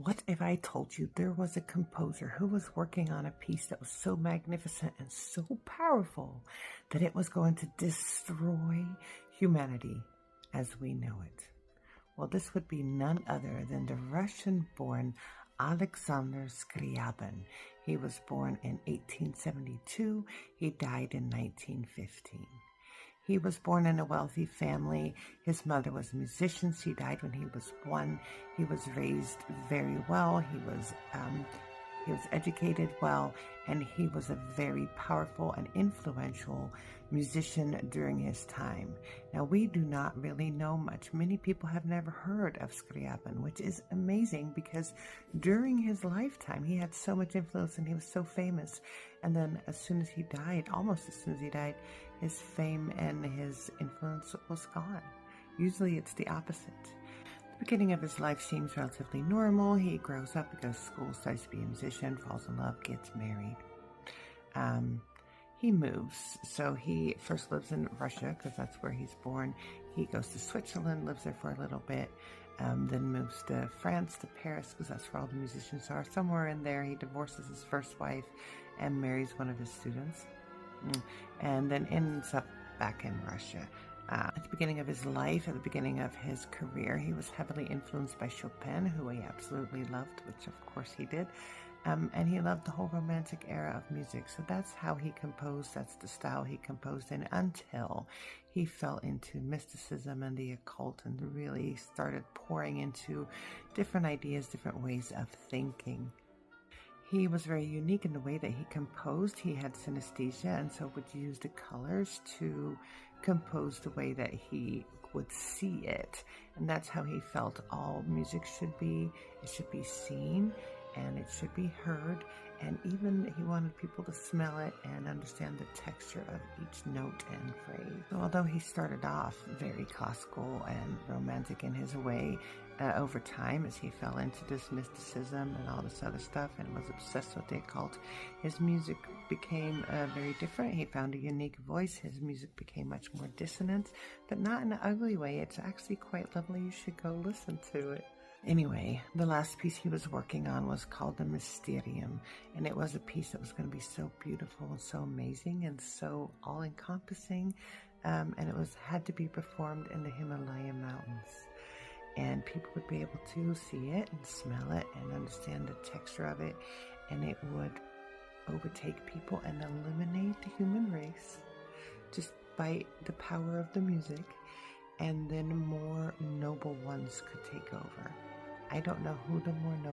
What if I told you there was a composer who was working on a piece that was so magnificent and so powerful that it was going to destroy humanity as we know it? Well, this would be none other than the Russian-born Alexander Scriabin. He was born in 1872. He died in 1915. He was born in a wealthy family. His mother was a musician. She died when he was 1. He was raised very well. He was educated well, and he was a very powerful and influential musician during his time. Now, we do not really know much. Many people have never heard of Scriabin, which is amazing because during his lifetime, he had so much influence and he was so famous. And then as soon as he died, almost as soon as he died, his fame and his influence was gone. Usually it's the opposite. The beginning of his life seems relatively normal. He grows up, goes to school, starts to be a musician, falls in love, gets married. He moves. So he first lives in Russia because that's where he's born. He goes to Switzerland, lives there for a little bit, then moves to France, to Paris, because that's where all the musicians are. Somewhere in there, he divorces his first wife and marries one of his students, and then ends up back in Russia. At the beginning of his life, at the beginning of his career, he was heavily influenced by Chopin, who he absolutely loved, which of course he did. And he loved the whole Romantic era of music. So that's how he composed, that's the style he composed in, until he fell into mysticism and the occult and really started pouring into different ideas, different ways of thinking. He was very unique in the way that he composed. He had synesthesia, and so would use the colors to compose the way that he would see it. And that's how he felt all music should be. It should be seen and it should be heard. And even he wanted people to smell it and understand the texture of each note and phrase. So although he started off very classical and romantic in his way, over time, as he fell into this mysticism and all this other stuff and was obsessed with the occult, his music became very different. He found a unique voice. His music became much more dissonant, but not in an ugly way. It's actually quite lovely. You should go listen to it. Anyway, the last piece he was working on was called the Mysterium, and it was a piece that was going to be so beautiful and so amazing and so all-encompassing, and it had to be performed in the Himalayan mountains. And people would be able to see it and smell it and understand the texture of it, and it would overtake people and eliminate the human race just by the power of the music, and then more noble ones could take over. I don't know who the more noble